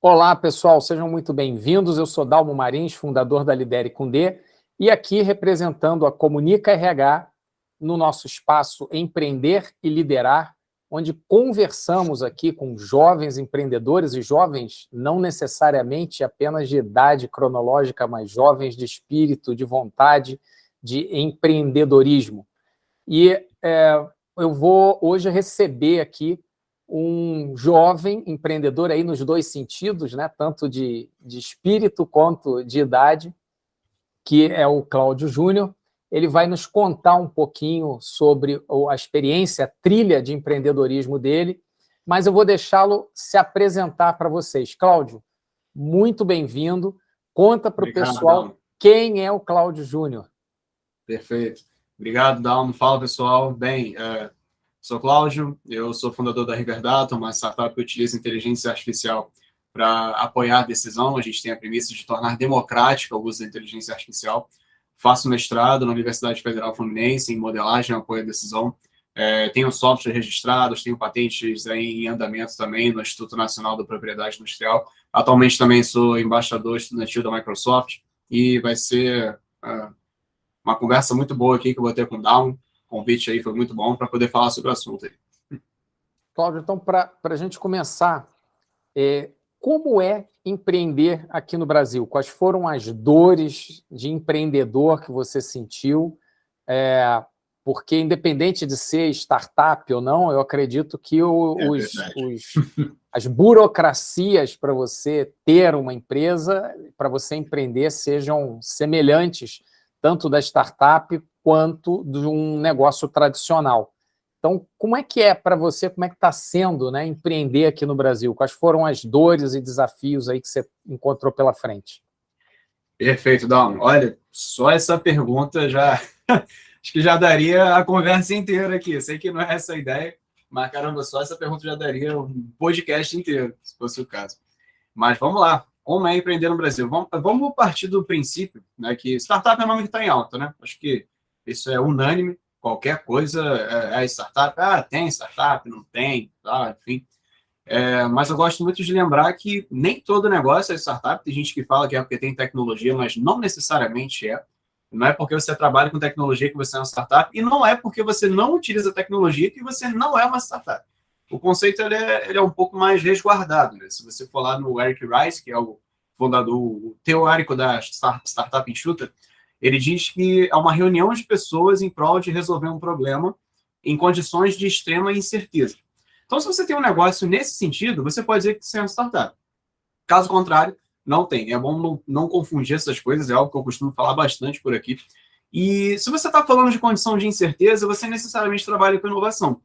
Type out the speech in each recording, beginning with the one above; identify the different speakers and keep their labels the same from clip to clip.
Speaker 1: Olá, pessoal, sejam muito bem-vindos. Eu sou Dalmo Marins, fundador da Lidere com D, e aqui representando a Comunica RH no nosso espaço Empreender e Liderar, onde conversamos aqui com jovens empreendedores e jovens não necessariamente apenas de idade cronológica, mas jovens de espírito, de vontade, de empreendedorismo. E eu vou hoje receber aqui um jovem empreendedor aí nos dois sentidos, né? Tanto de espírito quanto de idade, que é o Cláudio Júnior. Ele vai nos contar um pouquinho sobre a experiência, a trilha de empreendedorismo dele, mas eu vou deixá-lo se apresentar para vocês. Cláudio, muito bem-vindo. Conta para o pessoal quem é o Cláudio Júnior.
Speaker 2: Perfeito. Obrigado, Dalmo. Fala, pessoal. Bem, sou Cláudio, eu sou fundador da Riverdata, uma startup que utiliza inteligência artificial para apoiar a decisão. A gente tem a premissa de tornar democrática o uso da inteligência artificial. Faço mestrado na Universidade Federal Fluminense em modelagem e apoio à decisão. Tenho software registrados, tenho patentes em andamento também no Instituto Nacional da Propriedade Industrial. Atualmente também sou embaixador estudantil da Microsoft e vai ser uma conversa muito boa aqui que eu vou ter com o Dalmo. O convite aí foi muito bom para poder falar sobre o assunto aí.
Speaker 1: Cláudio, então, para a gente começar, como é empreender aqui no Brasil? Quais foram as dores de empreendedor que você sentiu? Porque, independente de ser startup ou não, eu acredito que as burocracias para você ter uma empresa, para você empreender, sejam semelhantes, tanto da startup quanto de um negócio tradicional. Então, como é que é para você, como é que está sendo, né, empreender aqui no Brasil? Quais foram as dores e desafios aí que você encontrou pela frente?
Speaker 2: Perfeito, Dalmo. Olha, só essa pergunta já acho que já daria a conversa inteira aqui. Eu sei que não é essa a ideia, mas caramba, só essa pergunta já daria um podcast inteiro, se fosse o caso. Mas vamos lá. Como é empreender no Brasil? Vamos partir do princípio, né, que startup é um nome que está em alta, né? Acho que isso é unânime. Qualquer coisa é startup. Tem startup, não tem, enfim. Mas eu gosto muito de lembrar que nem todo negócio é startup. Tem gente que fala que é porque tem tecnologia, mas não necessariamente é. Não é porque você trabalha com tecnologia que você é uma startup, e não é porque você não utiliza tecnologia que você não é uma startup. O conceito ele é um pouco mais resguardado, né? Se você for lá no Eric Rice, que é o fundador, o teórico da Startup Enxuta, ele diz que é uma reunião de pessoas em prol de resolver um problema em condições de extrema incerteza. Então, se você tem um negócio nesse sentido, você pode dizer que você é uma startup. Caso contrário, não tem. É bom não confundir essas coisas, é algo que eu costumo falar bastante por aqui. E se você está falando de condição de incerteza, você necessariamente trabalha com inovação.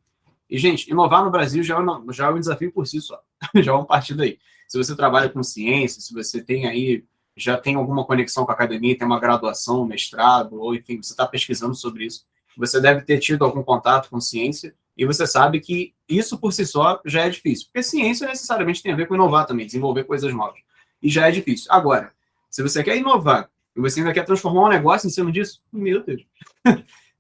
Speaker 2: E, gente, inovar no Brasil já é um desafio por si só. Já é um partido aí. Se você trabalha com ciência, se você tem aí, já tem alguma conexão com a academia, tem uma graduação, mestrado, ou enfim, você está pesquisando sobre isso, você deve ter tido algum contato com ciência, e você sabe que isso por si só já é difícil. Porque ciência necessariamente tem a ver com inovar também, desenvolver coisas novas. E já é difícil. Agora, se você quer inovar, e você ainda quer transformar um negócio em cima disso, meu Deus.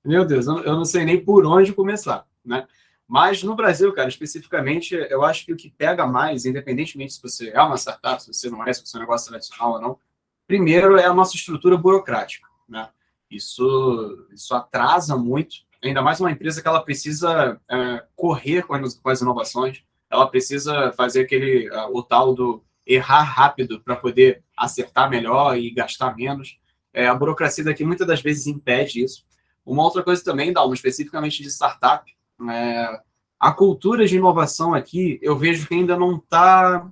Speaker 2: Meu Deus, eu não sei nem por onde começar, né? Mas no Brasil, cara, especificamente, eu acho que o que pega mais, independentemente se você é uma startup, se você não é, se você é um negócio tradicional ou não, primeiro é a nossa estrutura burocrática, né? Isso atrasa muito, ainda mais uma empresa que ela precisa correr com as inovações, ela precisa fazer o tal do errar rápido para poder acertar melhor e gastar menos. A burocracia daqui muitas das vezes impede isso. Uma outra coisa também, Dalmo, especificamente de startup, a cultura de inovação aqui, eu vejo que ainda não tá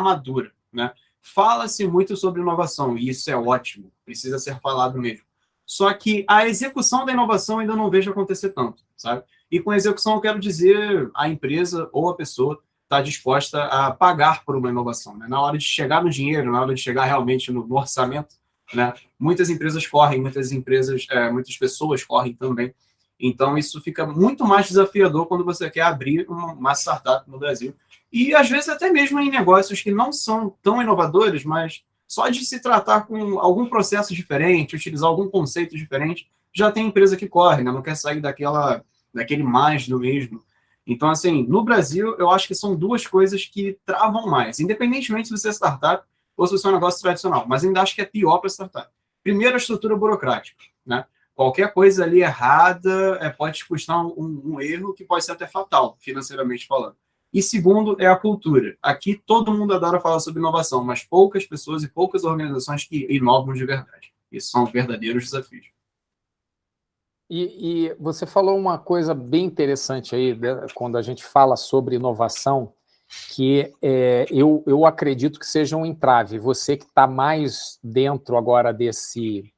Speaker 2: madura, né? Fala-se muito sobre inovação, e isso é ótimo, precisa ser falado mesmo. Só que a execução da inovação ainda não vejo acontecer tanto, sabe? E com execução eu quero dizer a empresa ou a pessoa está disposta a pagar por uma inovação, né? Na hora de chegar no dinheiro, na hora de chegar realmente no orçamento, né? Muitas empresas correm, muitas pessoas correm também. Então, isso fica muito mais desafiador quando você quer abrir uma startup no Brasil. E, às vezes, até mesmo em negócios que não são tão inovadores, mas só de se tratar com algum processo diferente, utilizar algum conceito diferente, já tem empresa que corre, né? Não quer sair daquele mais do mesmo. Então, assim, no Brasil, eu acho que são duas coisas que travam mais, independentemente se você é startup ou se você é um negócio tradicional, mas ainda acho que é pior para startup. Primeiro, a estrutura burocrática, né? Qualquer coisa ali errada pode te custar um erro que pode ser até fatal, financeiramente falando. E segundo, é a cultura. Aqui todo mundo adora falar sobre inovação, mas poucas pessoas e poucas organizações que inovam de verdade. Isso são verdadeiros desafios.
Speaker 1: E você falou uma coisa bem interessante aí, quando a gente fala sobre inovação, que eu acredito que seja um entrave. Você que está mais dentro agora desse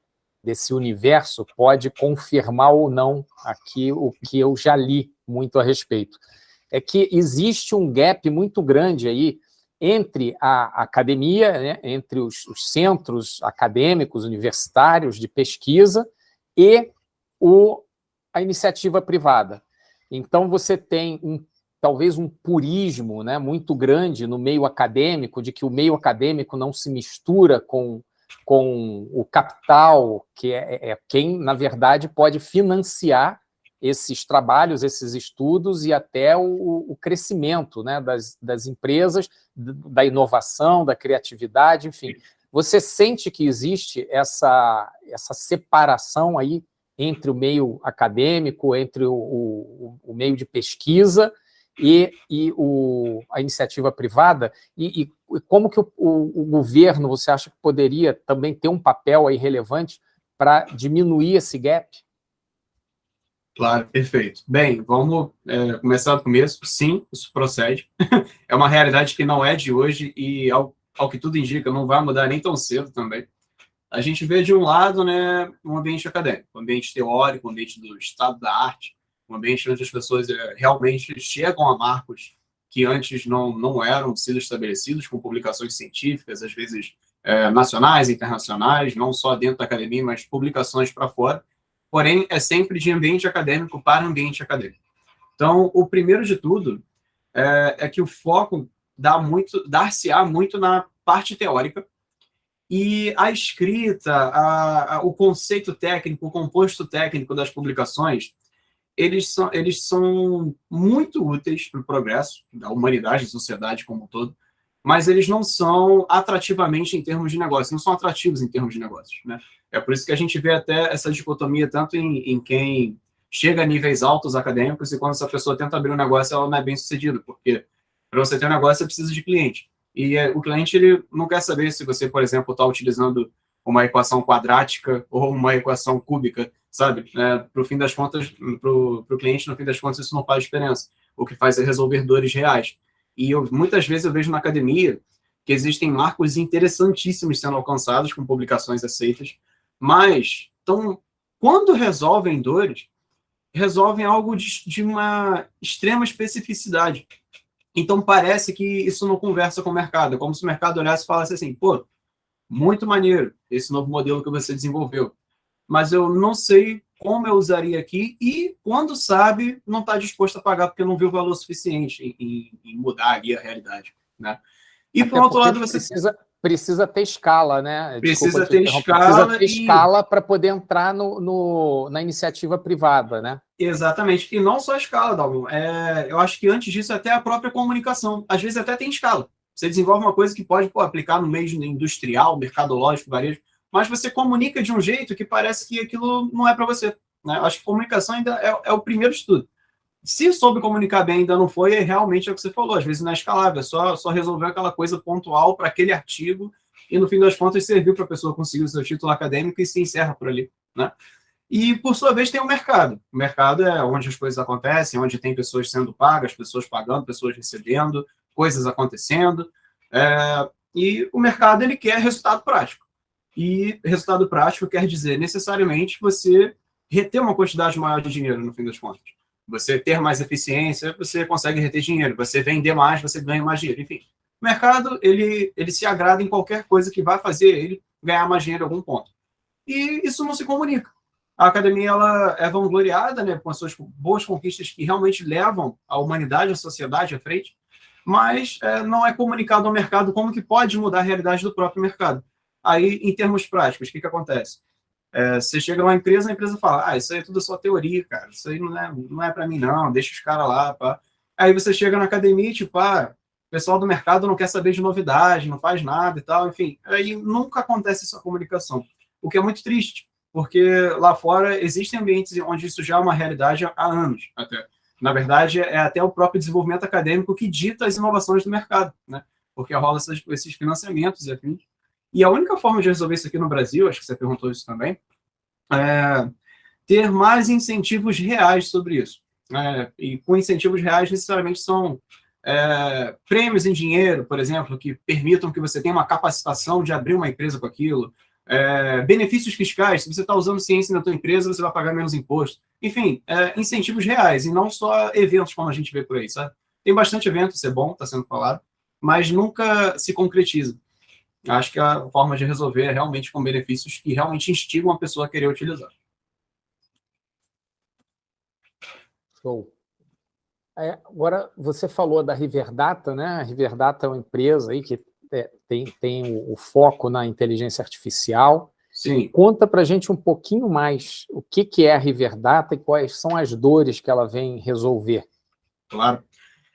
Speaker 1: universo pode confirmar ou não aqui o que eu já li muito a respeito. É que existe um gap muito grande aí entre a academia, né, entre os centros acadêmicos, universitários de pesquisa e a iniciativa privada. Então, você tem talvez um purismo, né, muito grande no meio acadêmico, de que o meio acadêmico não se mistura com o capital, que é quem, na verdade, pode financiar esses trabalhos, esses estudos e até o crescimento, né, das empresas, da inovação, da criatividade, enfim. Você sente que existe essa separação aí entre o meio acadêmico, entre o meio de pesquisa e a iniciativa privada? E como que o governo, você acha que poderia também ter um papel aí relevante para diminuir esse gap?
Speaker 2: Claro, perfeito. Bem, vamos começar do começo. Sim, isso procede. É uma realidade que não é de hoje e, ao que tudo indica, não vai mudar nem tão cedo também. A gente vê, de um lado, né, um ambiente acadêmico, um ambiente teórico, um ambiente do estado da arte, um ambiente onde as pessoas realmente chegam a marcos que antes não eram sido estabelecidos, com publicações científicas, às vezes nacionais, internacionais, não só dentro da academia, mas publicações para fora. Porém, é sempre de ambiente acadêmico para ambiente acadêmico. Então, o primeiro de tudo é que o foco dar-se-á muito na parte teórica, e a escrita, o conceito técnico, o composto técnico das publicações, eles são muito úteis para o progresso da humanidade, da sociedade como um todo, mas eles não são atrativamente em termos de negócio, não são atrativos em termos de negócios, né? É por isso que a gente vê até essa dicotomia tanto em quem chega a níveis altos acadêmicos e quando essa pessoa tenta abrir um negócio, ela não é bem sucedida, porque para você ter um negócio, você precisa de cliente. E o cliente ele não quer saber se você, por exemplo, está utilizando uma equação quadrática ou uma equação cúbica, sabe? Para o fim das contas, para o cliente, no fim das contas, isso não faz diferença. O que faz é resolver dores reais. E muitas vezes eu vejo na academia que existem marcos interessantíssimos sendo alcançados com publicações aceitas, mas quando resolvem dores, resolvem algo de uma extrema especificidade. Então, parece que isso não conversa com o mercado. É como se o mercado olhasse e falasse assim, pô, muito maneiro esse novo modelo que você desenvolveu, mas eu não sei como eu usaria aqui e, quando sabe, não está disposto a pagar porque não viu valor suficiente em mudar ali a realidade, né? E,
Speaker 1: Até
Speaker 2: por outro lado, você
Speaker 1: precisa ter escala, né?
Speaker 2: precisa ter
Speaker 1: escala para poder entrar na iniciativa privada, né?
Speaker 2: Exatamente. E não só a escala, Dalton. Eu acho que antes disso até a própria comunicação. Às vezes até tem escala. Você desenvolve uma coisa que pode aplicar no meio industrial, mercadológico, varejo, mas você comunica de um jeito que parece que aquilo não é para você, né? Eu acho que comunicação ainda é o primeiro estudo. Se soube comunicar bem ainda não foi, realmente é o que você falou. Às vezes não é escalável, é só resolver aquela coisa pontual para aquele artigo e, no fim das contas, serviu para a pessoa conseguir o seu título acadêmico e se encerra por ali, né? E, por sua vez, tem o mercado. O mercado é onde as coisas acontecem, onde tem pessoas sendo pagas, pessoas pagando, pessoas recebendo, coisas acontecendo. E o mercado ele quer resultado prático. E resultado prático quer dizer, necessariamente, você reter uma quantidade maior de dinheiro, no fim das contas. Você ter mais eficiência, você consegue reter dinheiro. Você vender mais, você ganha mais dinheiro. Enfim, o mercado ele se agrada em qualquer coisa que vai fazer ele ganhar mais dinheiro em algum ponto. E isso não se comunica. A academia ela é vangloriada, né, com as suas boas conquistas que realmente levam a humanidade, a sociedade à frente, mas não é comunicado ao mercado como que pode mudar a realidade do próprio mercado. Aí, em termos práticos, o que acontece? Você chega numa empresa, a empresa fala, isso aí é tudo só teoria, cara, isso aí não é para mim não, deixa os caras lá, pá. Aí você chega na academia e, tipo, o pessoal do mercado não quer saber de novidade, não faz nada e tal, enfim. Aí nunca acontece essa comunicação, o que é muito triste, porque lá fora existem ambientes onde isso já é uma realidade há anos, até. Na verdade, é até o próprio desenvolvimento acadêmico que dita as inovações do mercado, né? Porque rola esses financiamentos e afins. E a única forma de resolver isso aqui no Brasil, acho que você perguntou isso também, é ter mais incentivos reais sobre isso. E com incentivos reais, necessariamente são prêmios em dinheiro, por exemplo, que permitam que você tenha uma capacitação de abrir uma empresa com aquilo, benefícios fiscais, se você está usando ciência na tua empresa, você vai pagar menos imposto. Enfim, incentivos reais, e não só eventos como a gente vê por aí, sabe? Tem bastante evento, isso é bom, está sendo falado, mas nunca se concretiza. Acho que a forma de resolver é realmente com benefícios que realmente instigam a pessoa a querer utilizar.
Speaker 1: Show. Agora, você falou da Riverdata, né? A Riverdata é uma empresa aí que tem o foco na inteligência artificial.
Speaker 2: Sim.
Speaker 1: Conta para a gente um pouquinho mais o que é a Riverdata e quais são as dores que ela vem resolver.
Speaker 2: Claro.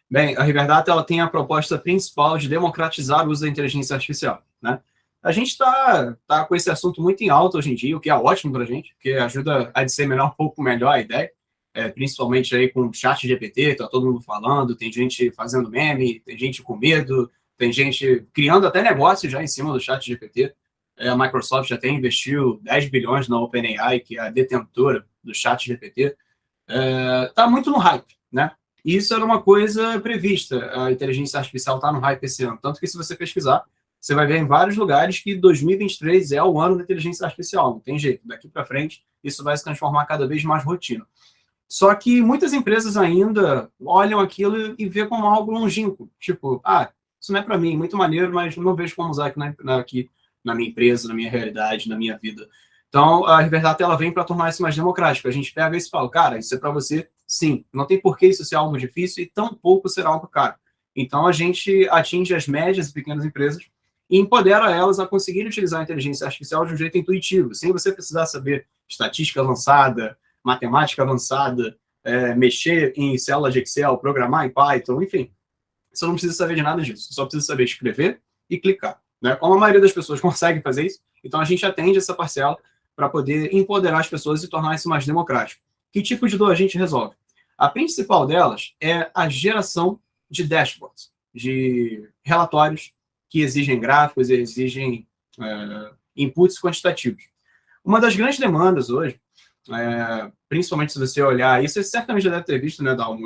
Speaker 2: Bem, a Riverdata ela tem a proposta principal de democratizar o uso da inteligência artificial, né? A gente tá com esse assunto muito em alta hoje em dia, o que é ótimo para a gente, porque ajuda a disseminar um pouco melhor a ideia, principalmente aí com o chat GPT, tá todo mundo falando, tem gente fazendo meme, tem gente com medo, tem gente criando até negócio já em cima do chat GPT. A Microsoft já tem investiu 10 bilhões na OpenAI, que é a detentora do chat GPT. Tá muito no hype, né? E isso era uma coisa prevista. A inteligência artificial está no hype esse ano. Tanto que, se você pesquisar, você vai ver em vários lugares que 2023 é o ano da inteligência artificial. Não tem jeito. Daqui para frente, isso vai se transformar cada vez mais rotina. Só que muitas empresas ainda olham aquilo e vê como algo longínquo. Tipo, isso não é para mim, muito maneiro, mas não vejo como usar aqui na minha empresa, na minha realidade, na minha vida. Então, a Riverdata ela vem para tornar isso mais democrático. A gente pega isso e fala, cara, isso é para você, sim. Não tem por que isso ser algo difícil e tampouco ser algo caro. Então, a gente atinge as médias e pequenas empresas e empodera elas a conseguirem utilizar a inteligência artificial de um jeito intuitivo, sem você precisar saber estatística avançada, matemática avançada, mexer em célula de Excel, programar em Python, enfim. Você não precisa saber de nada disso. Você só precisa saber escrever e clicar, né? Como a maioria das pessoas consegue fazer isso, então a gente atende essa parcela para poder empoderar as pessoas e tornar isso mais democrático. Que tipo de dor a gente resolve? A principal delas é a geração de dashboards, de relatórios que exigem gráficos e exigem inputs quantitativos. Uma das grandes demandas hoje, principalmente se você olhar, isso você certamente já deve ter visto, né, Dalmo?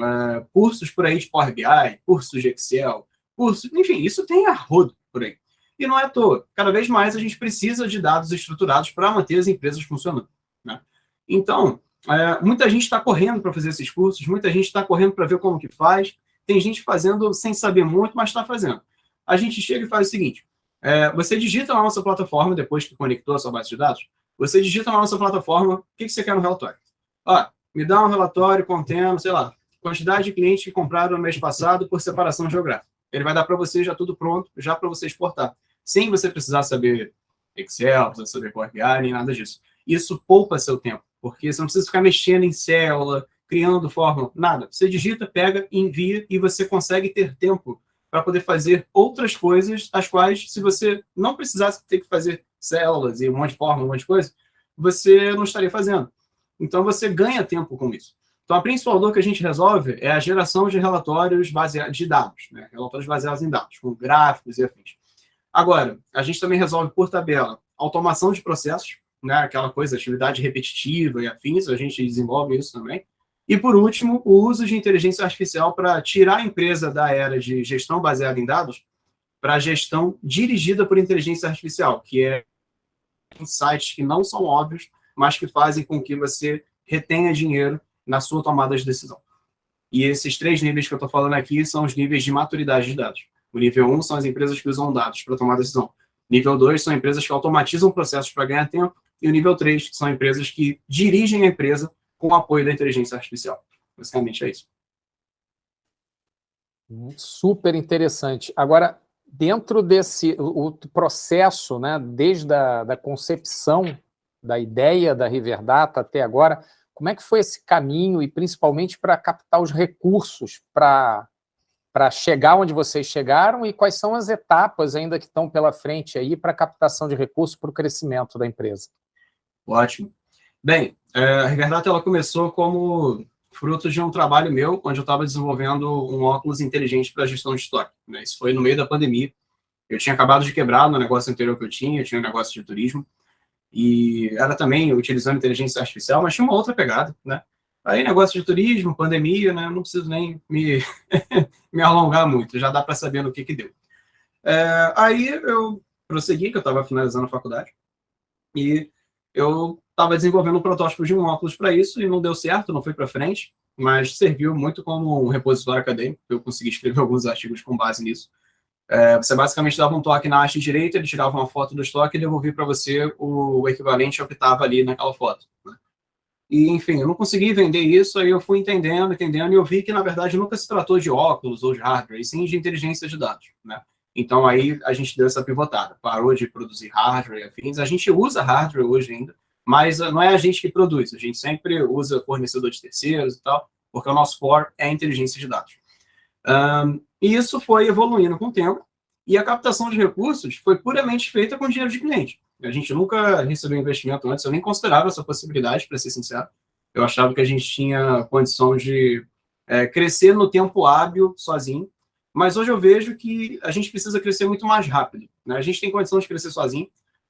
Speaker 2: Cursos por aí de Power BI, cursos de Excel, enfim, isso tem a rodo por aí. E não é à toa. Cada vez mais a gente precisa de dados estruturados para manter as empresas funcionando, né? Então, muita gente está correndo para fazer esses cursos, muita gente está correndo para ver como que faz, tem gente fazendo sem saber muito, mas está fazendo. A gente chega e faz o seguinte, você digita na nossa plataforma, depois que conectou a sua base de dados, você digita na nossa plataforma o que você quer no relatório. Me dá um relatório contendo, sei lá, quantidade de clientes que compraram no mês passado por separação geográfica. Ele vai dar para você já tudo pronto, já para você exportar, sem você precisar saber Excel, precisar saber Power BI, nem nada disso. Isso poupa seu tempo, porque você não precisa ficar mexendo em célula, criando fórmula, nada. Você digita, pega, envia e você consegue ter tempo para poder fazer outras coisas, as quais, se você não precisasse ter que fazer células e um monte de fórmula, um monte de coisa, você não estaria fazendo. Então, você ganha tempo com isso. Então, a principal dor que a gente resolve é a geração de relatórios baseados de dados, né? Relatórios baseados em dados, com gráficos e afins. Agora, a gente também resolve por tabela automação de processos, né? Aquela coisa, atividade repetitiva e afins, a gente desenvolve isso também. E, por último, o uso de inteligência artificial para tirar a empresa da era de gestão baseada em dados para a gestão dirigida por inteligência artificial, que é insights que não são óbvios, mas que fazem com que você retenha dinheiro na sua tomada de decisão. E esses 3 níveis que eu estou falando aqui são os níveis de maturidade de dados. O nível 1 são as empresas que usam dados para tomar decisão. Nível 2 são empresas que automatizam processos para ganhar tempo. E o nível 3 são empresas que dirigem a empresa com o apoio da inteligência artificial. Basicamente é isso.
Speaker 1: Super interessante. Agora, dentro desse o processo, né, desde a da concepção da ideia da Riverdata até agora, Como é que foi esse caminho e principalmente para captar os recursos para chegar onde vocês chegaram e quais são as etapas ainda que estão pela frente aí para a captação de recursos para o crescimento da empresa?
Speaker 2: Ótimo. Bem, a Riverdata ela começou como fruto de um trabalho meu, onde eu estava desenvolvendo um óculos inteligente para gestão de estoque, né? Isso foi no meio da pandemia. Eu tinha acabado de quebrar no negócio anterior que eu tinha um negócio de turismo, e era também utilizando inteligência artificial, mas tinha uma outra pegada, né? Aí, negócio de turismo, pandemia, né? Não preciso nem me alongar muito, já dá para saber no que deu. Aí eu prossegui, que eu estava finalizando a faculdade, e eu estava desenvolvendo um protótipo de um óculos para isso, e não deu certo, não foi para frente, mas serviu muito como um repositório acadêmico, eu consegui escrever alguns artigos com base nisso. Você basicamente dava um toque na haste direita, ele tirava uma foto do estoque e devolvia para você o equivalente ao que estava ali naquela foto, né? E, enfim, eu não consegui vender isso, aí eu fui entendendo, e eu vi que, na verdade, nunca se tratou de óculos ou de hardware, e sim de inteligência de dados, né? Então, aí a gente deu essa pivotada, parou de produzir hardware e afins. A gente usa hardware hoje ainda, mas não é a gente que produz, a gente sempre usa fornecedor de terceiros e tal, porque o nosso core é a inteligência de dados. E isso foi evoluindo com o tempo, e a captação de recursos foi puramente feita com dinheiro de cliente. A gente nunca recebeu investimento antes, eu nem considerava essa possibilidade, para ser sincero. Eu achava que a gente tinha condição de crescer no tempo hábil, sozinho, mas hoje eu vejo que a gente precisa crescer muito mais rápido, né? A gente tem condição de crescer sozinho,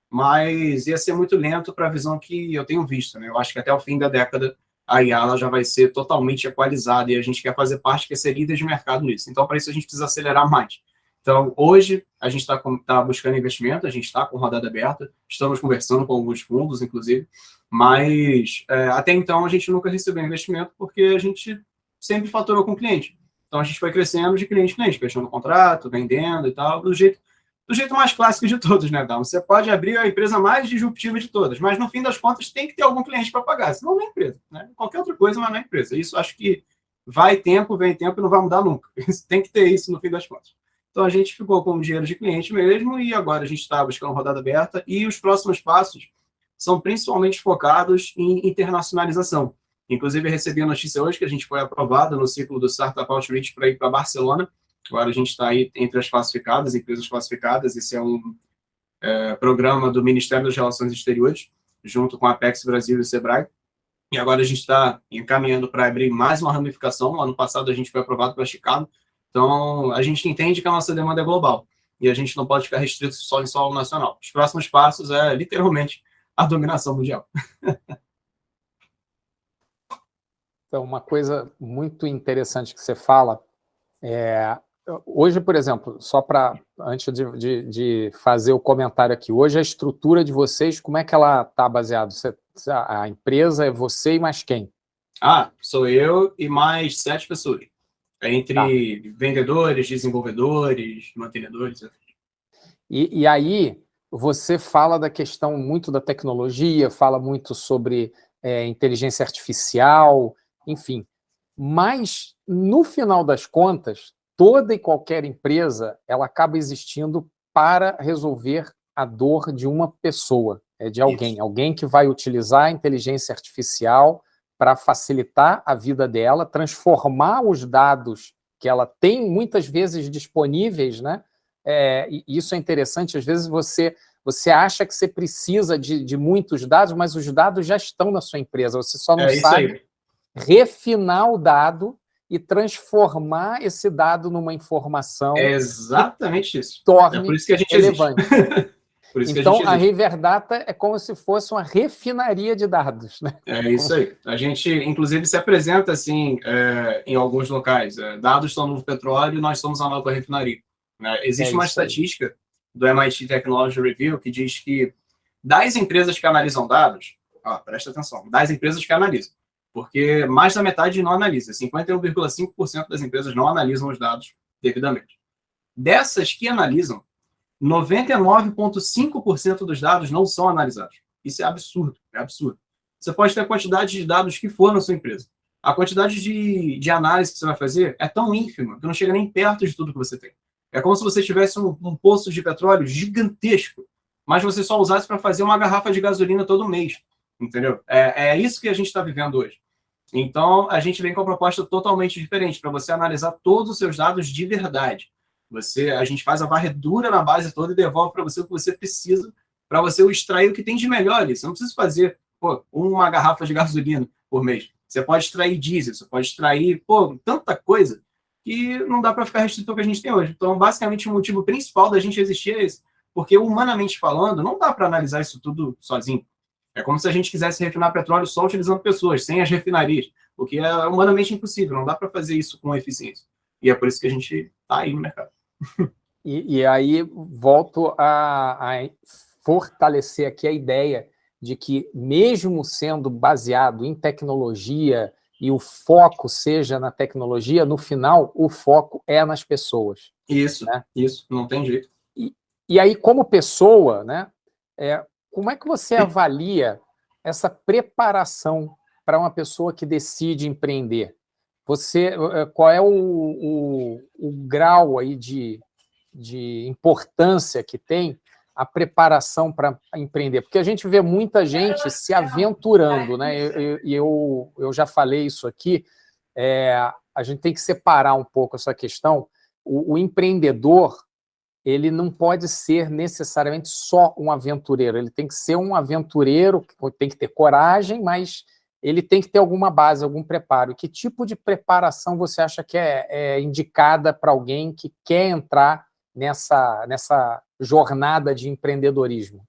Speaker 2: mas ia ser muito lento para a visão que eu tenho visto, né? Eu acho que até o fim da década a IA ela já vai ser totalmente equalizada e a gente quer fazer parte, quer ser líder de mercado nisso. Então, para isso, a gente precisa acelerar mais. Então, hoje, a gente está buscando investimento, a gente está com rodada aberta, estamos conversando com alguns fundos, inclusive, mas até então a gente nunca recebeu investimento porque a gente sempre faturou com o cliente. Então, a gente foi crescendo de cliente em cliente, fechando contrato, vendendo e tal, do jeito mais clássico de todos, né, Dal? Você pode abrir a empresa mais disruptiva de todas, mas no fim das contas tem que ter algum cliente para pagar, senão não é empresa, né? Qualquer outra coisa, mas não é empresa. Isso acho que vai tempo, vem tempo e não vai mudar nunca. Tem que ter isso no fim das contas. Então a gente ficou com o dinheiro de cliente mesmo e agora a gente está buscando rodada aberta e os próximos passos são principalmente focados em internacionalização. Inclusive, eu recebi a notícia hoje que a gente foi aprovado no ciclo do Startup Outreach para ir para Barcelona. Agora a gente está aí entre as classificadas, empresas classificadas. Esse é um programa do Ministério das Relações Exteriores, junto com a Apex Brasil e o Sebrae. E agora a gente está encaminhando para abrir mais uma ramificação. Ano passado a gente foi aprovado para Chicago. Então, a gente entende que a nossa demanda é global. E a gente não pode ficar restrito só em solo nacional. Os próximos passos é, literalmente, a dominação mundial.
Speaker 1: Então, uma coisa muito interessante que você fala hoje, por exemplo, só para, antes de fazer o comentário aqui, hoje a estrutura de vocês, como é que ela está baseada? A empresa é você e mais quem?
Speaker 2: Sou eu e mais 7 pessoas. Entre vendedores, desenvolvedores, mantenedores.
Speaker 1: E aí, você fala da questão muito da tecnologia, fala muito sobre inteligência artificial, enfim. Mas, no final das contas, toda e qualquer empresa ela acaba existindo para resolver a dor de uma pessoa, de alguém que vai utilizar a inteligência artificial para facilitar a vida dela, transformar os dados que ela tem muitas vezes disponíveis, né? E isso é interessante, às vezes você acha que você precisa de muitos dados, mas os dados já estão na sua empresa, você só não sabe refinar o dado e transformar esse dado numa informação
Speaker 2: exatamente isso.
Speaker 1: Torne
Speaker 2: por isso que a gente
Speaker 1: relevante. Então,
Speaker 2: a
Speaker 1: Riverdata é como se fosse uma refinaria de dados, né?
Speaker 2: É isso aí. A gente, inclusive, se apresenta assim em alguns locais. Dados são o novo petróleo, nós somos a nova refinaria. Existe uma estatística do MIT Technology Review que diz que das empresas que analisam dados, presta atenção, das empresas que analisam, porque mais da metade não analisa, 51,5% das empresas não analisam os dados devidamente. Dessas que analisam, 99,5% dos dados não são analisados. Isso é absurdo, é absurdo. Você pode ter a quantidade de dados que for na sua empresa. A quantidade de análise que você vai fazer é tão ínfima que não chega nem perto de tudo que você tem. É como se você tivesse um poço de petróleo gigantesco, mas você só usasse para fazer uma garrafa de gasolina todo mês. entendeu? É isso que a gente está vivendo hoje. Então, a gente vem com uma proposta totalmente diferente, para você analisar todos os seus dados de verdade. A gente faz a varredura na base toda e devolve para você o que você precisa, para você extrair o que tem de melhor ali. Você não precisa fazer uma garrafa de gasolina por mês. Você pode extrair diesel, você pode extrair tanta coisa que não dá para ficar restrito ao que a gente tem hoje. Então, basicamente, o motivo principal da gente existir é esse. Porque, humanamente falando, não dá para analisar isso tudo sozinho. É como se a gente quisesse refinar petróleo só utilizando pessoas, sem as refinarias, o que é humanamente impossível, não dá para fazer isso com eficiência. E é por isso que a gente está aí no mercado.
Speaker 1: E aí volto a fortalecer aqui a ideia de que, mesmo sendo baseado em tecnologia e o foco seja na tecnologia, no final o foco é nas pessoas.
Speaker 2: Isso,
Speaker 1: né?
Speaker 2: Isso, não tem jeito.
Speaker 1: E aí, como pessoa, né, como é que você avalia essa preparação para uma pessoa que decide empreender? Qual é o grau aí de importância que tem a preparação para empreender? Porque a gente vê muita gente se aventurando, né? Eu já falei isso aqui, a gente tem que separar um pouco essa questão. O empreendedor, ele não pode ser necessariamente só um aventureiro, ele tem que ser um aventureiro, tem que ter coragem, mas ele tem que ter alguma base, algum preparo. Que tipo de preparação você acha que é indicada para alguém que quer entrar nessa jornada de empreendedorismo?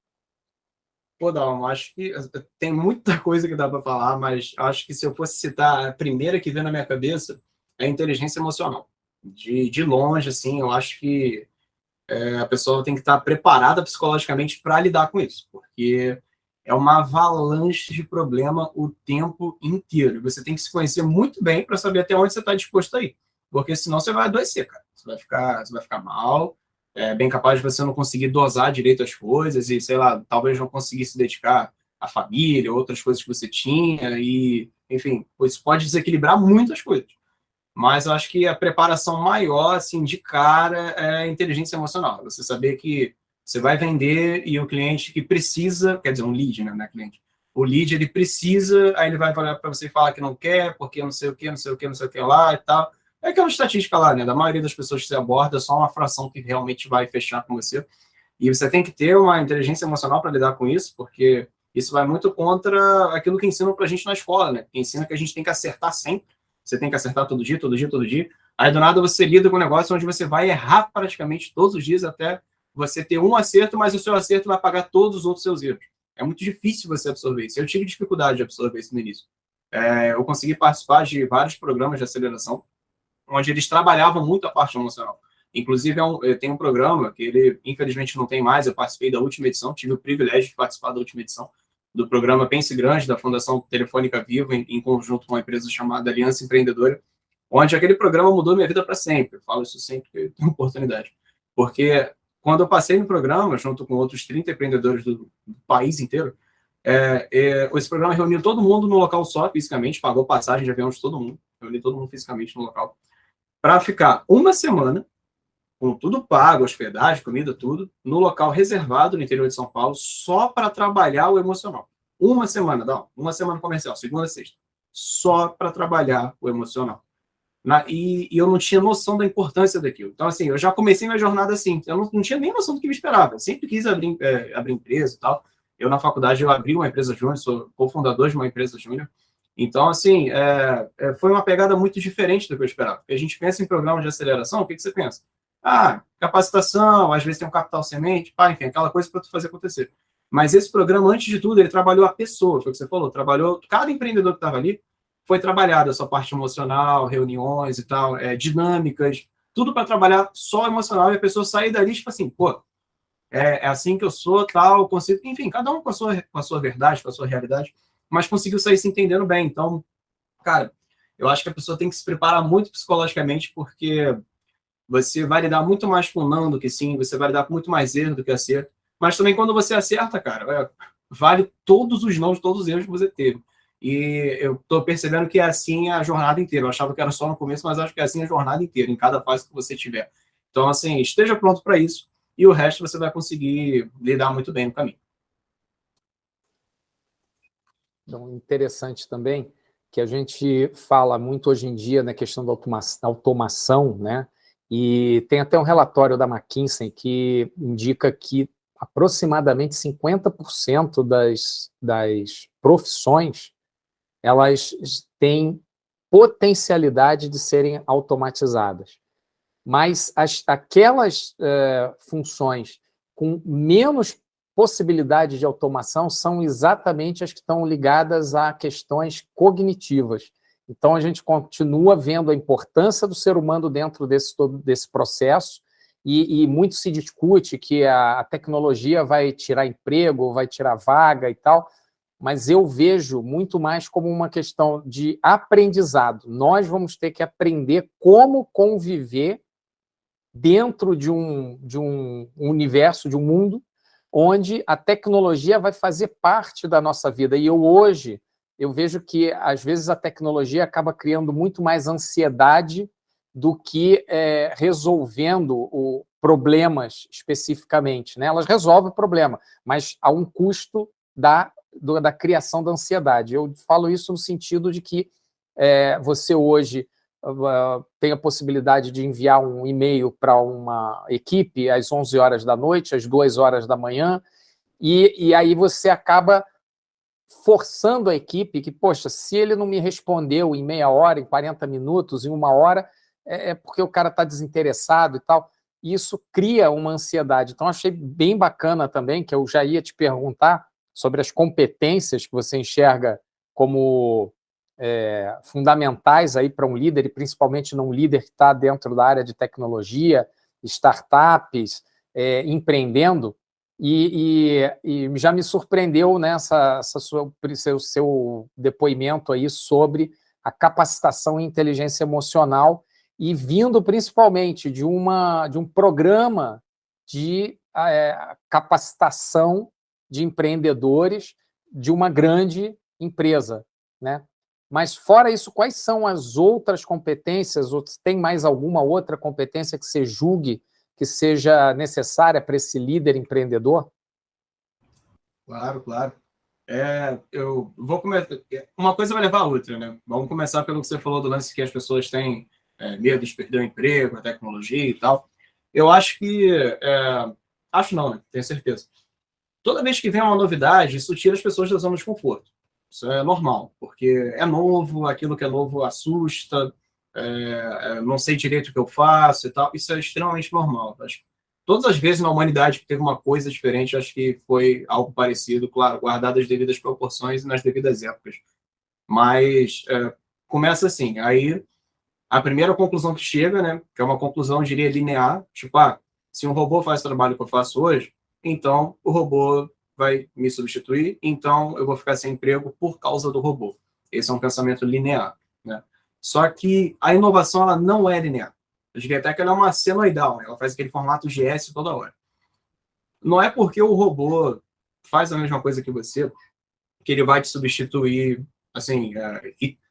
Speaker 2: Dalmo, acho que tem muita coisa que dá para falar, mas acho que se eu fosse citar a primeira que vem na minha cabeça, é a inteligência emocional. De longe, assim, eu acho que a pessoa tem que estar preparada psicologicamente para lidar com isso, porque é uma avalanche de problema o tempo inteiro. Você tem que se conhecer muito bem para saber até onde você está disposto a ir, porque senão você vai adoecer, cara. Você vai ficar mal, é bem capaz de você não conseguir dosar direito as coisas e, sei lá, talvez não conseguir se dedicar à família, outras coisas que você tinha e, enfim, isso pode desequilibrar muitas coisas. Mas eu acho que a preparação maior, assim, de cara, é a inteligência emocional. Você saber que você vai vender e o cliente que precisa, quer dizer, um lead, né, não é cliente. O lead, ele precisa, aí ele vai olhar para você e falar que não quer, porque não sei o que, não sei o que, não sei o que lá e tal. É aquela estatística lá, né, da maioria das pessoas que você aborda, é só uma fração que realmente vai fechar com você. E você tem que ter uma inteligência emocional para lidar com isso, porque isso vai muito contra aquilo que ensinam para a gente na escola, né? Que ensina que a gente tem que acertar sempre. Você tem que acertar todo dia, todo dia, todo dia. Aí, do nada, você lida com um negócio onde você vai errar praticamente todos os dias até você ter um acerto, mas o seu acerto vai pagar todos os outros seus erros. É muito difícil você absorver isso. Eu tive dificuldade de absorver isso no início. Eu consegui participar de vários programas de aceleração, onde eles trabalhavam muito a parte emocional. Inclusive, tem um programa que ele, infelizmente, não tem mais. Eu participei da última edição, tive o privilégio de participar da última edição do programa Pense Grande, da Fundação Telefônica Viva, em conjunto com uma empresa chamada Aliança Empreendedora, onde aquele programa mudou minha vida para sempre. Eu falo isso sempre que eu tenho oportunidade. Porque quando eu passei no programa, junto com outros 30 empreendedores do país inteiro, esse programa reuniu todo mundo no local só, fisicamente, pagou passagem de avião de todo mundo, reuniu todo mundo fisicamente no local, para ficar uma semana, com tudo pago, hospedagem, comida, tudo, no local reservado no interior de São Paulo, só para trabalhar o emocional. Uma semana, uma semana comercial, segunda a sexta, só para trabalhar o emocional. E eu não tinha noção da importância daquilo. Então, assim, eu já comecei minha jornada assim, eu não tinha nem noção do que me esperava. Eu sempre quis abrir empresa e tal. Eu, na faculdade, eu abri uma empresa júnior, sou cofundador de uma empresa júnior. Então, assim, foi uma pegada muito diferente do que eu esperava. Porque a gente pensa em programas de aceleração, o que você pensa? Capacitação, às vezes tem um capital semente, enfim, aquela coisa para tu fazer acontecer. Mas esse programa, antes de tudo, ele trabalhou a pessoa, foi o que você falou, trabalhou, cada empreendedor que estava ali foi trabalhado, a sua parte emocional, reuniões e tal, dinâmicas, tudo para trabalhar só emocional, e a pessoa sair dali, tipo assim, é assim que eu sou, tal, consigo, enfim, cada um com a sua verdade, com a sua realidade, mas conseguiu sair se entendendo bem. Então, cara, eu acho que a pessoa tem que se preparar muito psicologicamente, porque você vai lidar muito mais com não do que sim, você vai lidar com muito mais erro do que acerto. Mas também quando você acerta, cara, vale todos os nãos, todos os erros que você teve. E eu tô percebendo que é assim a jornada inteira. Eu achava que era só no começo, mas acho que é assim a jornada inteira, em cada fase que você tiver. Então, assim, esteja pronto para isso e o resto você vai conseguir lidar muito bem no caminho.
Speaker 1: Então, interessante também que a gente fala muito hoje em dia na questão da automação, né? E tem até um relatório da McKinsey que indica que aproximadamente 50% das profissões elas têm potencialidade de serem automatizadas. Mas aquelas funções com menos possibilidade de automação são exatamente as que estão ligadas a questões cognitivas. Então, a gente continua vendo a importância do ser humano dentro desse processo e muito se discute que a tecnologia vai tirar emprego, vai tirar vaga e tal, mas eu vejo muito mais como uma questão de aprendizado. Nós vamos ter que aprender como conviver dentro de um universo, de um mundo, onde a tecnologia vai fazer parte da nossa vida. E hoje, eu vejo que, às vezes, a tecnologia acaba criando muito mais ansiedade do que resolvendo problemas especificamente, né? Elas resolvem o problema, mas a um custo da criação da ansiedade. Eu falo isso no sentido de que você hoje tem a possibilidade de enviar um e-mail para uma equipe às 11 horas da noite, às 2 horas da manhã, e aí você acaba forçando a equipe que, poxa, se ele não me respondeu em meia hora, em 40 minutos, em uma hora, é porque o cara está desinteressado e tal. E isso cria uma ansiedade. Então, achei bem bacana também, que eu já ia te perguntar sobre as competências que você enxerga como fundamentais aí para um líder, e principalmente num líder que está dentro da área de tecnologia, startups, empreendendo, e já me surpreendeu, né, seu depoimento aí sobre a capacitação em inteligência emocional, e vindo principalmente de um programa de capacitação de empreendedores de uma grande empresa, né? Mas, fora isso, quais são as outras competências? Ou tem mais alguma outra competência que você julgue que seja necessária para esse líder empreendedor?
Speaker 2: Claro, claro. Eu vou começar. Uma coisa vai levar a outra, né? Vamos começar pelo que você falou do lance que as pessoas têm medo de perder o emprego, a tecnologia e tal. Eu acho que. Acho não, né? Tenho certeza. Toda vez que vem uma novidade, isso tira as pessoas da zona de conforto. Isso é normal, porque é novo, aquilo que é novo assusta, não sei direito o que eu faço e tal. Isso é extremamente normal. Acho que todas as vezes na humanidade que teve uma coisa diferente, acho que foi algo parecido, claro, guardado as devidas proporções e nas devidas épocas. Mas começa assim, aí a primeira conclusão que chega, né, que é uma conclusão, eu diria, linear, tipo, se um robô faz o trabalho que eu faço hoje, então o robô vai me substituir, então eu vou ficar sem emprego por causa do robô. Esse é um pensamento linear, né? Só que a inovação, ela não é linear. Eu diria até que ela é uma senoidal, né? Ela faz aquele formato GS toda hora. Não é porque o robô faz a mesma coisa que você que ele vai te substituir, assim,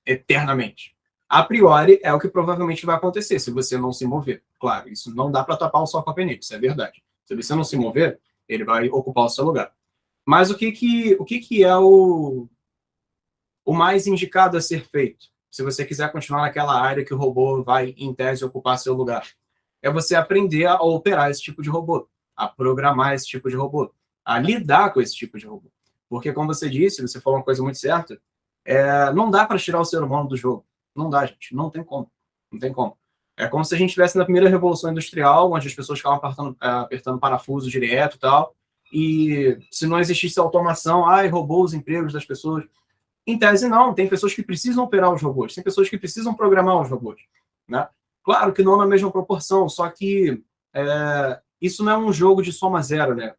Speaker 2: eternamente. A priori, é o que provavelmente vai acontecer se você não se mover. Claro, isso não dá para tapar o sol com a peneira, isso é verdade. Se você não se mover, ele vai ocupar o seu lugar. Mas o que é o mais indicado a ser feito, se você quiser continuar naquela área que o robô vai, em tese, ocupar seu lugar? É você aprender a operar esse tipo de robô, a programar esse tipo de robô, a lidar com esse tipo de robô. Porque, como você disse, você falou uma coisa muito certa, não dá para tirar o ser humano do jogo. Não dá, gente. Não tem como. Não tem como. É como se a gente estivesse na primeira revolução industrial, onde as pessoas ficavam apertando parafuso direto e tal, e se não existisse automação, roubou os empregos das pessoas. Em tese, não. Tem pessoas que precisam operar os robôs, tem pessoas que precisam programar os robôs, né? Claro que não na mesma proporção, só que isso não é um jogo de soma zero, né?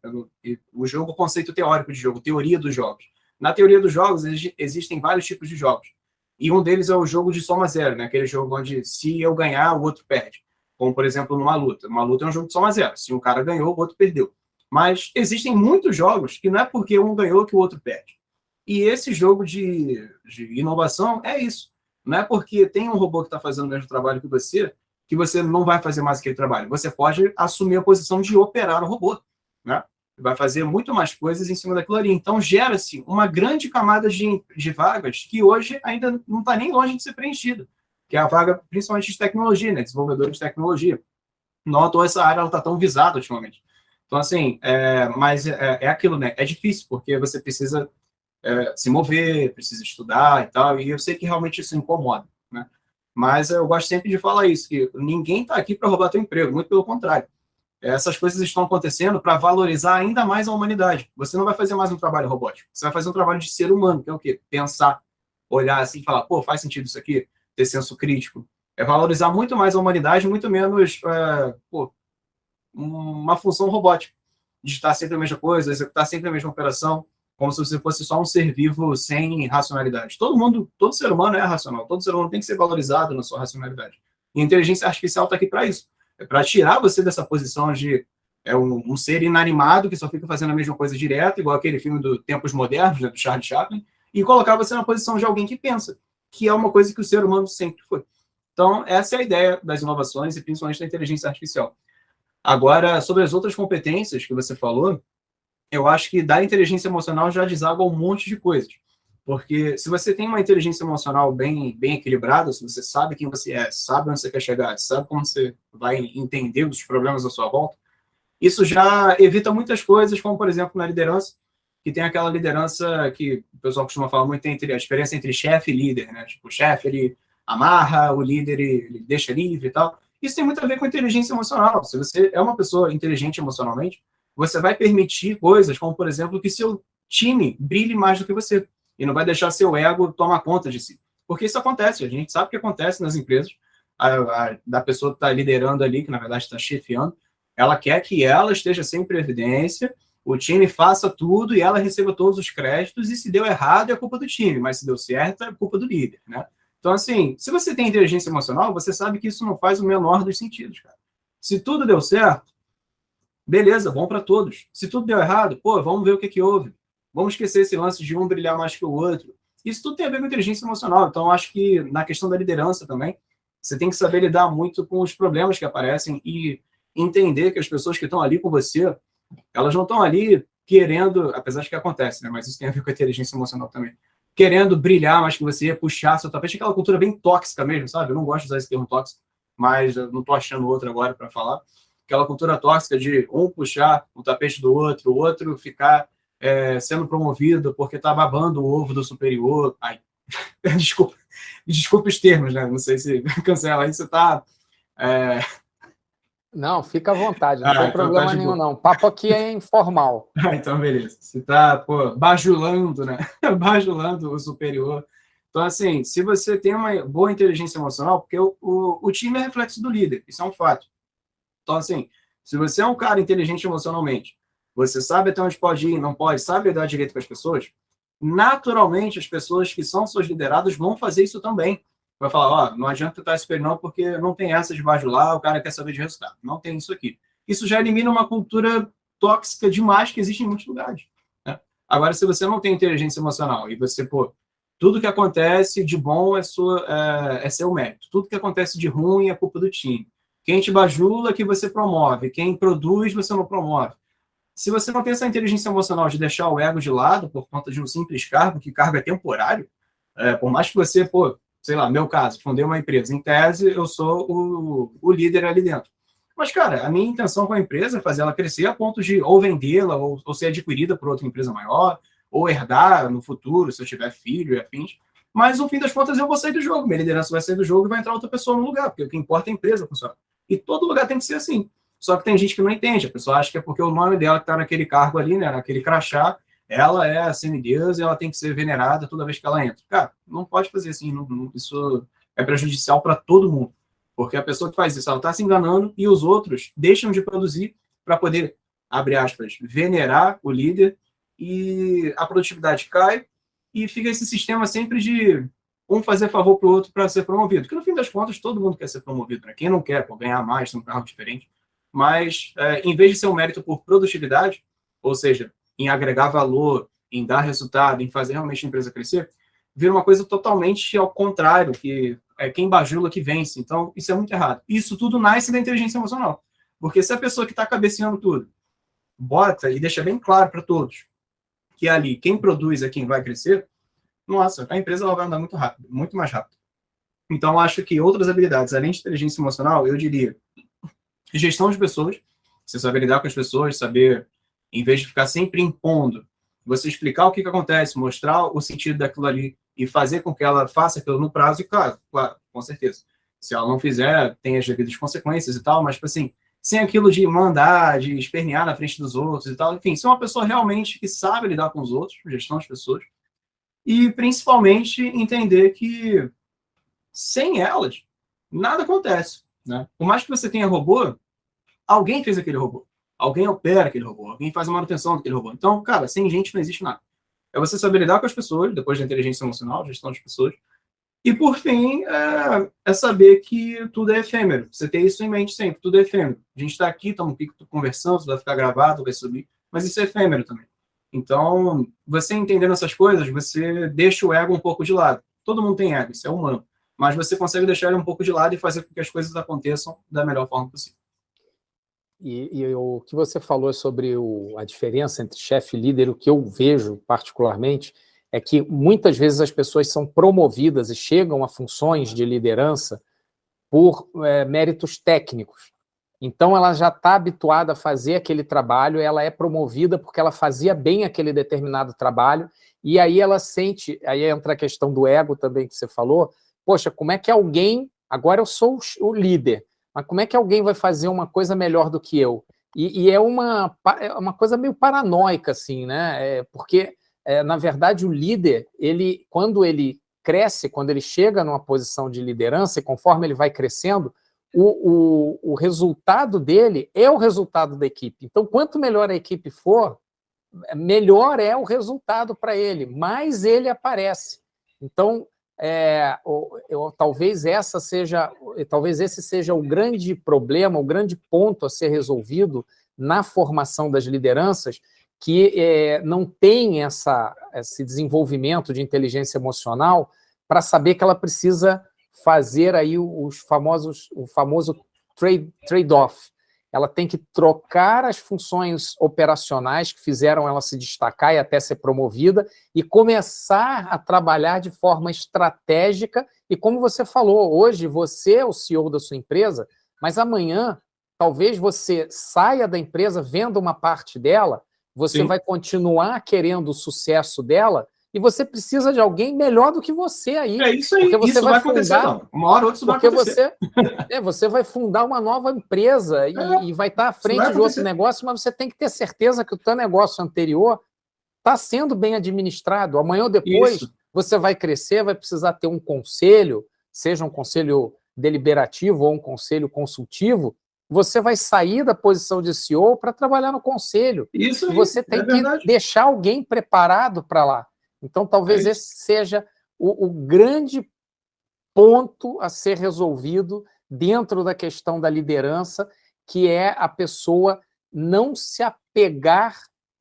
Speaker 2: O jogo, o conceito teórico de jogo, teoria dos jogos. Na teoria dos jogos, existem vários tipos de jogos. E um deles é o jogo de soma zero, né? Aquele jogo onde, se eu ganhar, o outro perde. Como, por exemplo, numa luta. Uma luta é um jogo de soma zero. Se um cara ganhou, o outro perdeu. Mas existem muitos jogos que não é porque um ganhou que o outro perde. E esse jogo de inovação é isso. Não é porque tem um robô que está fazendo o mesmo trabalho que você não vai fazer mais aquele trabalho. Você pode assumir a posição de operar o robô, né? vai fazer muito mais coisas em cima daquilo ali. Então, gera-se uma grande camada de vagas que hoje ainda não está nem longe de ser preenchida, que é a vaga, principalmente de tecnologia, né? Desenvolvedor de tecnologia. Não à toa essa área está tão visada ultimamente. Então, assim, mas é aquilo, né? É difícil, porque você precisa se mover, precisa estudar e tal, e eu sei que realmente isso incomoda, né? Mas eu gosto sempre de falar isso, que ninguém está aqui para roubar teu emprego, muito pelo contrário. Essas coisas estão acontecendo para valorizar ainda mais a humanidade. Você não vai fazer mais um trabalho robótico, você vai fazer um trabalho de ser humano, que é o quê? Pensar, olhar assim e falar, pô, faz sentido isso aqui? Ter senso crítico. É valorizar muito mais a humanidade, muito menos uma função robótica. Digitar sempre a mesma coisa, executar sempre a mesma operação, como se você fosse só um ser vivo sem racionalidade. Todo ser humano é racional, todo ser humano tem que ser valorizado na sua racionalidade. E a inteligência artificial está aqui para isso. É para tirar você dessa posição de um ser inanimado que só fica fazendo a mesma coisa direto, igual aquele filme do Tempos Modernos, né, do Charlie Chaplin, e colocar você na posição de alguém que pensa, que é uma coisa que o ser humano sempre foi. Então, essa é a ideia das inovações e principalmente da inteligência artificial. Agora, sobre as outras competências que você falou, eu acho que da inteligência emocional já deságua um monte de coisas. Porque se você tem uma inteligência emocional bem equilibrada, se você sabe quem você é, sabe onde você quer chegar, sabe como você vai entender os problemas à sua volta, isso já evita muitas coisas, como, por exemplo, na liderança, que tem aquela liderança que o pessoal costuma falar muito entre a diferença entre chefe e líder, né? Tipo, o chefe, ele amarra, o líder, ele deixa livre e tal. Isso tem muito a ver com inteligência emocional. Se você é uma pessoa inteligente emocionalmente, você vai permitir coisas como, por exemplo, que seu time brilhe mais do que você e não vai deixar seu ego tomar conta de si. Porque isso acontece, a gente sabe que acontece nas empresas, da pessoa que está liderando ali, que na verdade está chefiando, ela quer que ela esteja sempre em evidência, o time faça tudo e ela receba todos os créditos, e se deu errado é culpa do time, mas se deu certo é culpa do líder, né? Então, assim, se você tem inteligência emocional, você sabe que isso não faz o menor dos sentidos, cara. Se tudo deu certo, beleza, bom para todos. Se tudo deu errado, pô, vamos ver o que houve. Vamos esquecer esse lance de um brilhar mais que o outro. Isso tudo tem a ver com inteligência emocional. Então, acho que na questão da liderança também, você tem que saber lidar muito com os problemas que aparecem e entender que as pessoas que estão ali com você, elas não estão ali querendo, apesar de que acontece, né? Mas isso tem a ver com a inteligência emocional também, querendo brilhar mais que você, puxar seu tapete, aquela cultura bem tóxica mesmo, sabe? Eu não gosto de usar esse termo tóxico, mas eu não estou achando outro agora para falar. Aquela cultura tóxica de um puxar o tapete do outro, o outro ficar sendo promovido porque está babando o ovo do superior. Ai, desculpa os termos, né? Não sei se cancela aí, você está...
Speaker 1: Não, fica à vontade, não tem
Speaker 2: então
Speaker 1: problema nenhum, não. O papo aqui é informal.
Speaker 2: Então, beleza. Você está, bajulando, né? Bajulando o superior. Então, assim, se você tem uma boa inteligência emocional, porque o time é reflexo do líder, isso é um fato. Então, assim, se você é um cara inteligente emocionalmente, você sabe até onde pode ir, não pode, sabe lidar direito com as pessoas, naturalmente as pessoas que são suas lideradas vão fazer isso também. Vai falar, ó, não adianta tentar se não, porque não tem essa de bajular, o cara quer saber de resultado. Não tem isso aqui. Isso já elimina uma cultura tóxica demais que existe em muitos lugares, né? Agora, se você não tem inteligência emocional e você, tudo que acontece de bom é seu mérito. Tudo que acontece de ruim é culpa do time. Quem te bajula que você promove. Quem produz, você não promove. Se você não tem essa inteligência emocional de deixar o ego de lado por conta de um simples cargo, que cargo é temporário, por mais que você, sei lá, meu caso, fundei uma empresa. Em tese, eu sou o líder ali dentro. Mas, cara, a minha intenção com a empresa é fazer ela crescer a ponto de ou vendê-la, ou ser adquirida por outra empresa maior, ou herdar no futuro, se eu tiver filho e afins. Mas, no fim das contas, eu vou sair do jogo. Minha liderança vai sair do jogo e vai entrar outra pessoa no lugar, porque o que importa é a empresa funcionar. E todo lugar tem que ser assim. Só que tem gente que não entende. A pessoa acha que é porque o nome dela que está naquele cargo ali, né, naquele crachá, ela é a semideus e ela tem que ser venerada toda vez que ela entra. Cara, não pode fazer assim. Isso é prejudicial para todo mundo. Porque a pessoa que faz isso, ela está se enganando e os outros deixam de produzir para poder, abre aspas, venerar o líder, e a produtividade cai e fica esse sistema sempre de um fazer favor para o outro para ser promovido. Porque, no fim das contas, todo mundo quer ser promovido, né? Quem não quer, ganhar mais, ter um carro diferente. Mas, em vez de ser um mérito por produtividade, ou seja, em agregar valor, em dar resultado, em fazer realmente a empresa crescer, vira uma coisa totalmente ao contrário, que é quem bajula que vence. Então, isso é muito errado. Isso tudo nasce da inteligência emocional. Porque se a pessoa que está cabeceando tudo bota e deixa bem claro para todos que ali, quem produz é quem vai crescer, nossa, a empresa ela vai andar muito rápido, muito mais rápido. Então, acho que outras habilidades, além de inteligência emocional, eu diria gestão de pessoas, você saber lidar com as pessoas, saber, em vez de ficar sempre impondo, você explicar o que acontece, mostrar o sentido daquilo ali e fazer com que ela faça aquilo no prazo, e claro, com certeza. Se ela não fizer, tem as devidas consequências e tal, mas, tipo assim, sem aquilo de mandar, de espernear na frente dos outros e tal, enfim, ser uma pessoa realmente que sabe lidar com os outros, gestão de pessoas, e principalmente entender que sem elas, nada acontece, né? Por mais que você tenha robô, alguém fez aquele robô. Alguém opera aquele robô. Alguém faz a manutenção daquele robô. Então, cara, sem gente não existe nada. É você saber lidar com as pessoas, depois da inteligência emocional, gestão de pessoas. E, por fim, é saber que tudo é efêmero. Você ter isso em mente sempre. Tudo é efêmero. A gente está aqui, estamos conversando, vai ficar gravado, vai subir. Mas isso é efêmero também. Então, você entendendo essas coisas, você deixa o ego um pouco de lado. Todo mundo tem ego, isso é humano. Mas você consegue deixar ele um pouco de lado e fazer com que as coisas aconteçam da melhor forma possível.
Speaker 1: E o que você falou sobre a diferença entre chefe e líder, o que eu vejo particularmente é que muitas vezes as pessoas são promovidas e chegam a funções de liderança por méritos técnicos. Então, ela já está habituada a fazer aquele trabalho, ela é promovida porque ela fazia bem aquele determinado trabalho, e aí ela sente, aí entra a questão do ego também que você falou, poxa, como é que alguém, agora eu sou o líder, mas como é que alguém vai fazer uma coisa melhor do que eu? E é uma coisa meio paranoica, assim, né? Porque, na verdade, o líder, quando ele cresce, quando ele chega numa posição de liderança, e conforme ele vai crescendo, o resultado dele é o resultado da equipe. Então, quanto melhor a equipe for, melhor é o resultado para ele, mais ele aparece. Então, talvez esse seja o grande problema, o grande ponto a ser resolvido na formação das lideranças, que não tem esse desenvolvimento de inteligência emocional para saber que ela precisa fazer aí o famoso trade-off. Ela tem que trocar as funções operacionais que fizeram ela se destacar e até ser promovida e começar a trabalhar de forma estratégica. E como você falou, hoje você é o CEO da sua empresa, mas amanhã talvez você saia da empresa vendo uma parte dela, você
Speaker 2: Sim.
Speaker 1: vai continuar querendo o sucesso dela e você precisa de alguém melhor do que você aí.
Speaker 2: É isso aí,
Speaker 1: porque você
Speaker 2: isso vai acontecer, não. Uma hora ou outra isso vai acontecer.
Speaker 1: Você vai fundar uma nova empresa e vai estar à frente de outro negócio, mas você tem que ter certeza que o teu negócio anterior está sendo bem administrado. Amanhã ou depois você vai crescer, vai precisar ter um conselho, seja um conselho deliberativo ou um conselho consultivo, você vai sair da posição de CEO para trabalhar no conselho.
Speaker 2: Isso
Speaker 1: e você tem que deixar alguém preparado para lá. Então, talvez esse seja o grande ponto a ser resolvido dentro da questão da liderança, que é a pessoa não se apegar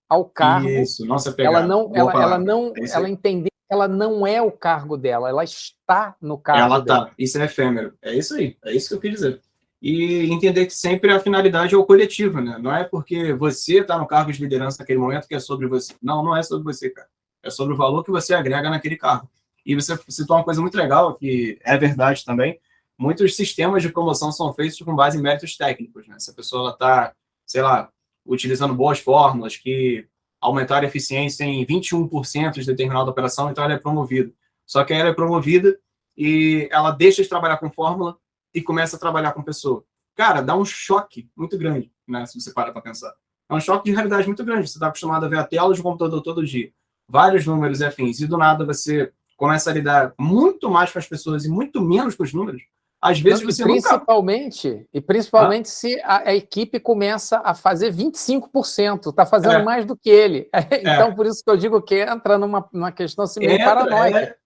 Speaker 1: ao cargo.
Speaker 2: Isso, não se apegar.
Speaker 1: Ela entender que ela não é o cargo dela, ela está no cargo dela.
Speaker 2: Isso é efêmero. É isso aí, é isso que eu quis dizer. E entender que sempre a finalidade é o coletivo, né? Não é porque você está no cargo de liderança naquele momento que é sobre você. Não, não é sobre você, cara. É sobre o valor que você agrega naquele cargo. E você citou uma coisa muito legal, que é verdade também. Muitos sistemas de promoção são feitos com base em méritos técnicos, né? Se a pessoa está, sei lá, utilizando boas fórmulas que aumentaram a eficiência em 21% de determinada operação, então ela é promovida. Só que ela é promovida e ela deixa de trabalhar com fórmula e começa a trabalhar com pessoa. Cara, dá um choque muito grande, né? Se você para para pensar. É um choque de realidade muito grande. Você está acostumado a ver a tela de um computador todo dia, vários números e afins, e do nada você começa a lidar muito mais com as pessoas e muito menos com os números. Às vezes você
Speaker 1: principalmente se a equipe começa a fazer 25%, está fazendo mais do que ele. Então, por isso que eu digo que entra numa questão assim, meio paranoica.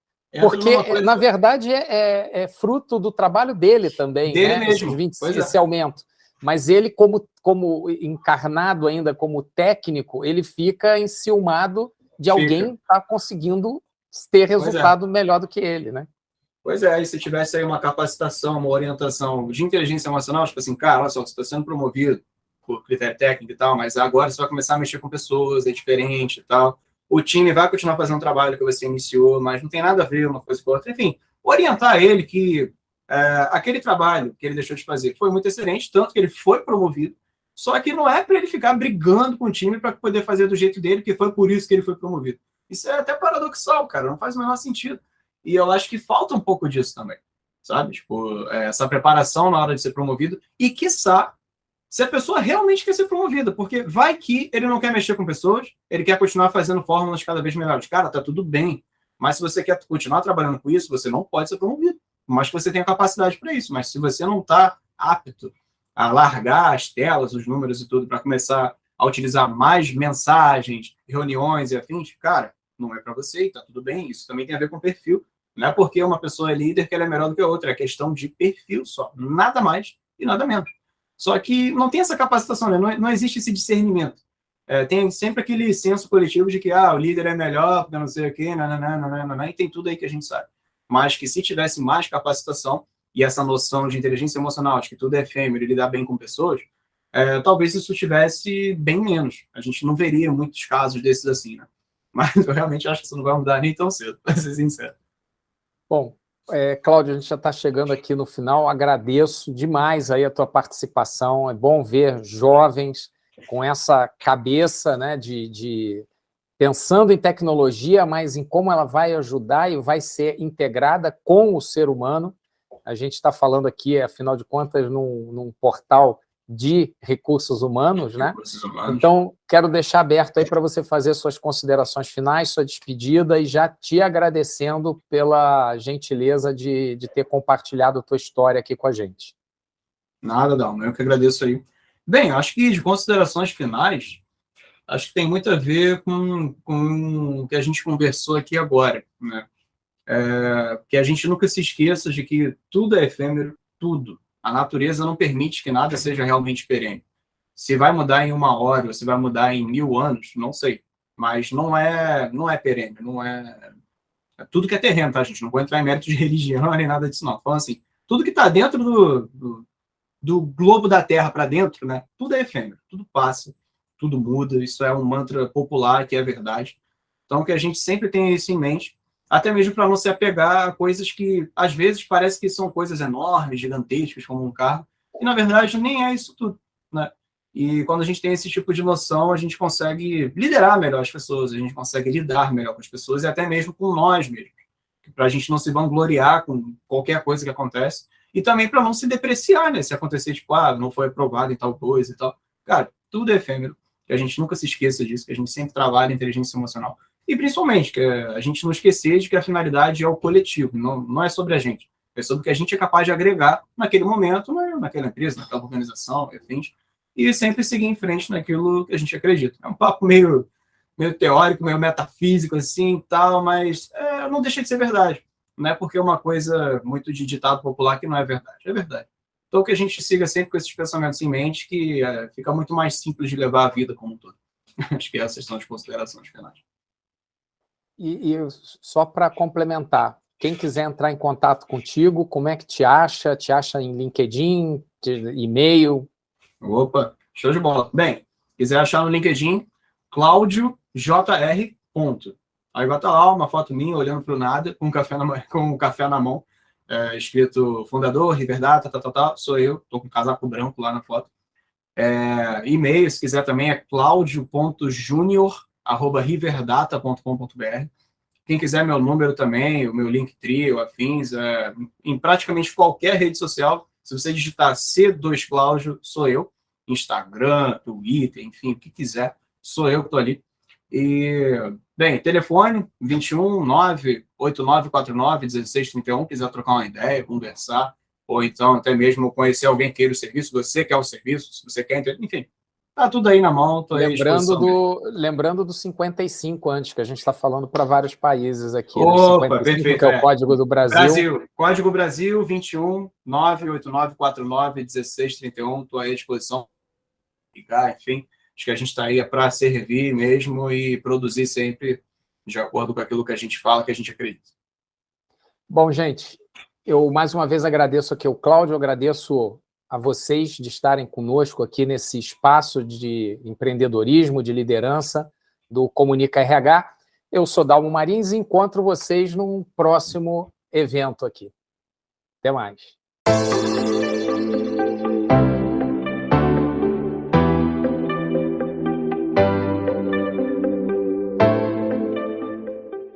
Speaker 1: Porque, na verdade, é fruto do trabalho dele também,
Speaker 2: dele mesmo.
Speaker 1: Esse aumento. Mas ele, como encarnado ainda como técnico, ele fica enciumado de alguém estar conseguindo ter resultado melhor do que ele, né?
Speaker 2: Pois é, e se tivesse aí uma capacitação, uma orientação de inteligência emocional, tipo assim, cara, olha só, você está sendo promovido, por critério técnico e tal, mas agora você vai começar a mexer com pessoas, é diferente e tal. O time vai continuar fazendo o trabalho que você iniciou, mas não tem nada a ver uma coisa com a outra. Enfim, orientar ele que aquele trabalho que ele deixou de fazer foi muito excelente, tanto que ele foi promovido, só que não é para ele ficar brigando com o time para poder fazer do jeito dele, que foi por isso que ele foi promovido. Isso é até paradoxal, cara, não faz o menor sentido. E eu acho que falta um pouco disso também, sabe? Tipo, essa preparação na hora de ser promovido e, quiçá, se a pessoa realmente quer ser promovida, porque vai que ele não quer mexer com pessoas, ele quer continuar fazendo fórmulas cada vez melhores. Cara, tá tudo bem, mas se você quer continuar trabalhando com isso, você não pode ser promovido, por mais que você tenha capacidade para isso. Mas se você não está apto a largar as telas, os números e tudo, para começar a utilizar mais mensagens, reuniões e afins, cara, não é para você e tá tudo bem. Isso também tem a ver com perfil. Não é porque uma pessoa é líder que ela é melhor do que a outra, é questão de perfil só, nada mais e nada menos. Só que não tem essa capacitação, né? Não existe esse discernimento. Tem sempre aquele senso coletivo de que o líder é melhor, porque não sei o quê, e tem tudo aí que a gente sabe. Mas que se tivesse mais capacitação e essa noção de inteligência emocional, de que tudo é efêmero e lidar bem com pessoas, talvez isso tivesse bem menos. A gente não veria muitos casos desses assim, né? Mas eu realmente acho que isso não vai mudar nem tão cedo, para ser sincero.
Speaker 1: Bom, Cláudio, a gente já está chegando aqui no final. Agradeço demais aí a tua participação. É bom ver jovens com essa cabeça, né, de pensando em tecnologia, mas em como ela vai ajudar e vai ser integrada com o ser humano. A gente está falando aqui, afinal de contas, num portal de recursos humanos, né? Então, quero deixar aberto aí para você fazer suas considerações finais, sua despedida, e já te agradecendo pela gentileza de ter compartilhado a tua história aqui com a gente.
Speaker 2: Nada, Dalma, eu que agradeço aí. Bem, acho que de considerações finais, acho que tem muito a ver com o que a gente conversou aqui agora, né? Que a gente nunca se esqueça de que tudo é efêmero, tudo. A natureza não permite que nada seja realmente perene. Se vai mudar em 1 hora ou se vai mudar em 1000 anos, não sei. Mas não é perene, não é... Tudo que é terreno, tá, gente? Não vou entrar em mérito de religião nem nada disso, não. Falando assim, tudo que está dentro do globo da Terra para dentro, né? Tudo é efêmero, tudo passa, tudo muda. Isso é um mantra popular que é verdade. Então, que a gente sempre tenha isso em mente, até mesmo para não se apegar a coisas que, às vezes, parece que são coisas enormes, gigantescas, como um carro, e, na verdade, nem é isso tudo, né? E quando a gente tem esse tipo de noção, a gente consegue liderar melhor as pessoas, a gente consegue lidar melhor com as pessoas e até mesmo com nós mesmos, para a gente não se vangloriar com qualquer coisa que acontece, e também para não se depreciar, né? Se acontecer, tipo, não foi aprovado em tal coisa e tal. Cara, tudo é efêmero, que a gente nunca se esqueça disso, que a gente sempre trabalha inteligência emocional. E principalmente, que a gente não esquecer de que a finalidade é o coletivo, não é sobre a gente. É sobre o que a gente é capaz de agregar naquele momento, naquela empresa, naquela organização, enfim, e sempre seguir em frente naquilo que a gente acredita. É um papo meio teórico, meio metafísico, assim, e tal, mas não deixa de ser verdade. Não é porque é uma coisa muito de ditado popular que não é verdade. É verdade. Então, que a gente siga sempre com esses pensamentos em mente, que fica muito mais simples de levar a vida como um todo. Acho que essas são as considerações finais.
Speaker 1: E só para complementar, quem quiser entrar em contato contigo, como é que te acha? Te acha em LinkedIn, e-mail?
Speaker 2: Opa, show de bola. Bem, quiser achar no LinkedIn, Cláudio JR. Aí vai estar lá uma foto minha olhando para o nada, com um café na mão, escrito fundador, Riverdata, sou eu, estou com um casaco branco lá na foto. E-mail, se quiser também, é claudio.junior@riverdata.com.br. Quem quiser meu número também, o meu Linktree, o afins, em praticamente qualquer rede social, se você digitar C2Cláudio, sou eu. Instagram, Twitter, enfim, o que quiser, sou eu que estou ali. E, bem, telefone 21 98949 1631, quiser trocar uma ideia, conversar, ou então até mesmo conhecer alguém que queira o serviço, você quer o serviço, se você quer, enfim, tá tudo aí na mão, tô aí à disposição.
Speaker 1: Lembrando do 55 antes, que a gente está falando para vários países aqui.
Speaker 2: Opa,
Speaker 1: né? 55,
Speaker 2: perfeito,
Speaker 1: que é o código do Brasil.
Speaker 2: Código Brasil 21 98949 1631, estou aí à disposição. Ligar, enfim, acho que a gente está aí para servir mesmo e produzir sempre de acordo com aquilo que a gente fala, que a gente acredita.
Speaker 1: Bom, gente, eu mais uma vez agradeço aqui o Cláudio, agradeço a vocês de estarem conosco aqui nesse espaço de empreendedorismo, de liderança do Comunica RH. Eu sou Dalmo Marins e encontro vocês num próximo evento aqui. Até mais.